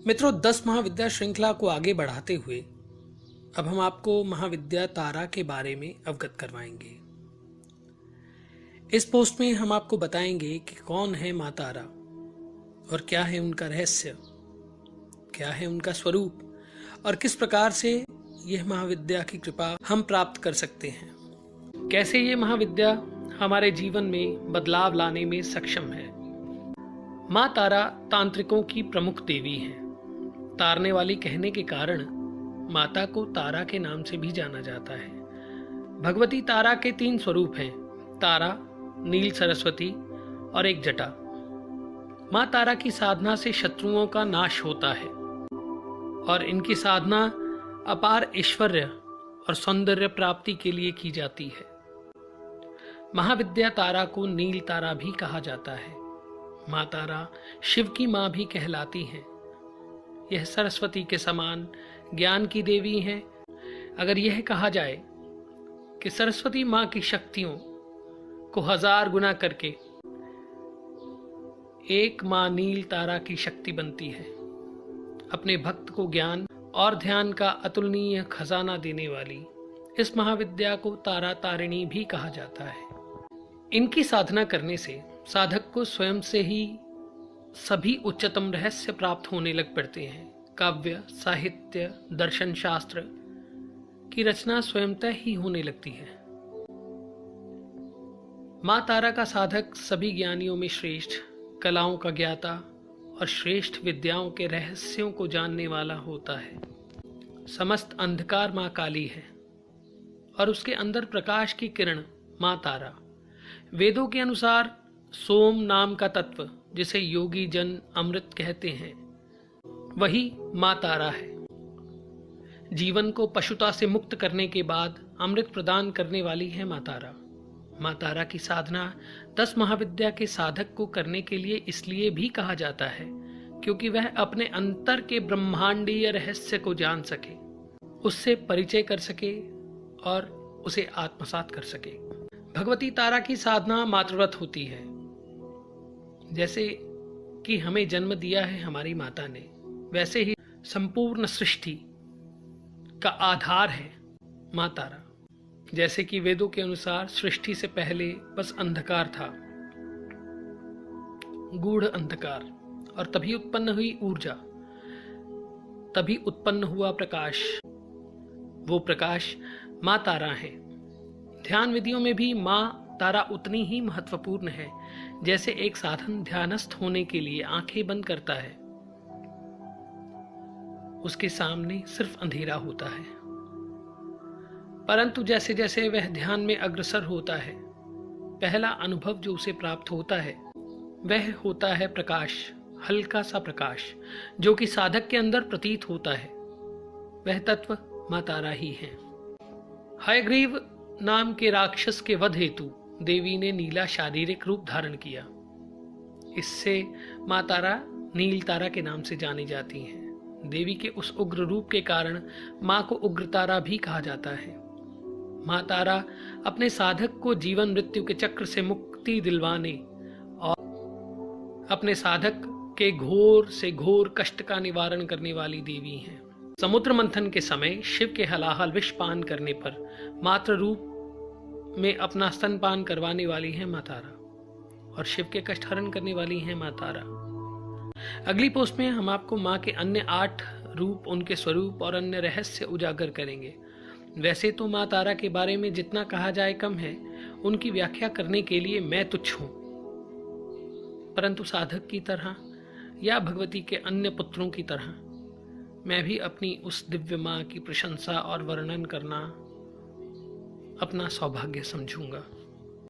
मित्रों, 10 महाविद्या श्रृंखला को आगे बढ़ाते हुए अब हम आपको महाविद्या तारा के बारे में अवगत करवाएंगे। इस पोस्ट में हम आपको बताएंगे कि कौन है माँ तारा और क्या है उनका रहस्य, क्या है उनका स्वरूप और किस प्रकार से यह महाविद्या की कृपा हम प्राप्त कर सकते हैं। कैसे ये महाविद्या हमारे जीवन में बदलाव लाने में सक्षम है। माँ तारा तांत्रिकों की प्रमुख देवी है। तारने वाली कहने के कारण माता को तारा के नाम से भी जाना जाता है। भगवती तारा के 3 स्वरूप हैं, तारा, नील सरस्वती और एक जटा। माँ तारा की साधना से शत्रुओं का नाश होता है और इनकी साधना अपार ऐश्वर्य और सौंदर्य प्राप्ति के लिए की जाती है। महाविद्या तारा को नील तारा भी कहा जाता है। माँ तारा शिव की माँ भी कहलाती हैं। यह सरस्वती के समान ज्ञान की देवी हैं। अगर यह कहा जाए कि सरस्वती माँ की शक्तियों को 1000 गुना करके एक माँ नील तारा की शक्ति बनती है, अपने भक्त को ज्ञान और ध्यान का अतुलनीय खजाना देने वाली इस महाविद्या को तारा तारिणी भी कहा जाता है। इनकी साधना करने से साधक को स्वयं से ही सभी उच्चतम रहस्य प्राप्त होने लग पड़ते हैं। काव्य, साहित्य, दर्शन शास्त्र की रचना स्वयंतः ही होने लगती है। माँ तारा का साधक सभी ज्ञानियों में श्रेष्ठ, कलाओं का ज्ञाता और श्रेष्ठ विद्याओं के रहस्यों को जानने वाला होता है। समस्त अंधकार माँ काली है और उसके अंदर प्रकाश की किरण माँ तारा। वेदों के अनुसार सोम नाम का तत्व, जिसे योगी जन अमृत कहते हैं, वही माँ तारा है। जीवन को पशुता से मुक्त करने के बाद अमृत प्रदान करने वाली है माँ तारा। माँ तारा की साधना 10 महाविद्या के साधक को करने के लिए इसलिए भी कहा जाता है क्योंकि वह अपने अंतर के ब्रह्मांडीय रहस्य को जान सके, उससे परिचय कर सके और उसे आत्मसात कर सके। भगवती तारा की साधना मातृव्रत होती है। जैसे कि हमें जन्म दिया है हमारी माता ने, वैसे ही संपूर्ण सृष्टि का आधार है माँ तारा। जैसे कि वेदों के अनुसार सृष्टि से पहले बस अंधकार था, गूढ़ अंधकार, और तभी उत्पन्न हुई ऊर्जा, तभी उत्पन्न हुआ प्रकाश। वो प्रकाश माँ तारा है। ध्यान विधियों में भी माँ तारा उतनी ही महत्वपूर्ण है जैसे एक साधन ध्यानस्थ होने के लिए आंखें बंद करता है, उसके सामने सिर्फ अंधेरा होता है। परंतु जैसे जैसे वह ध्यान में अग्रसर होता है, पहला अनुभव जो उसे प्राप्त होता है वह होता है प्रकाश, हल्का सा प्रकाश जो कि साधक के अंदर प्रतीत होता है। वह तत्व माँ तारा ही है। हयग्रीव नाम के राक्षस के वध हेतु देवी ने नीला शारीरिक रूप धारण किया। इससे माँ तारा नील तारा के नाम से जानी जाती हैं। देवी के उस उग्र रूप के कारण माँ को उग्र तारा भी कहा जाता है। माँ तारा अपने साधक को जीवन मृत्यु के चक्र से मुक्ति दिलवाने और अपने साधक के घोर से घोर कष्ट का निवारण करने वाली देवी हैं। समुद्र मंथन के समय शिव के हलाहल विष पान करने पर मातृ रूप में अपना स्तनपान करवाने वाली है माँ तारा और शिव के कष्ट हरण करने वाली है माँ तारा। अगली पोस्ट में हम आपको माँ के अन्य 8 रूप, उनके स्वरूप और अन्य रहस्य उजागर करेंगे। वैसे तो माँ तारा के बारे में जितना कहा जाए कम है। उनकी व्याख्या करने के लिए मैं तुच्छ हूं, परंतु साधक की तरह या भगवती के अन्य पुत्रों की तरह मैं भी अपनी उस दिव्य माँ की प्रशंसा और वर्णन करना अपना सौभाग्य समझूंगा।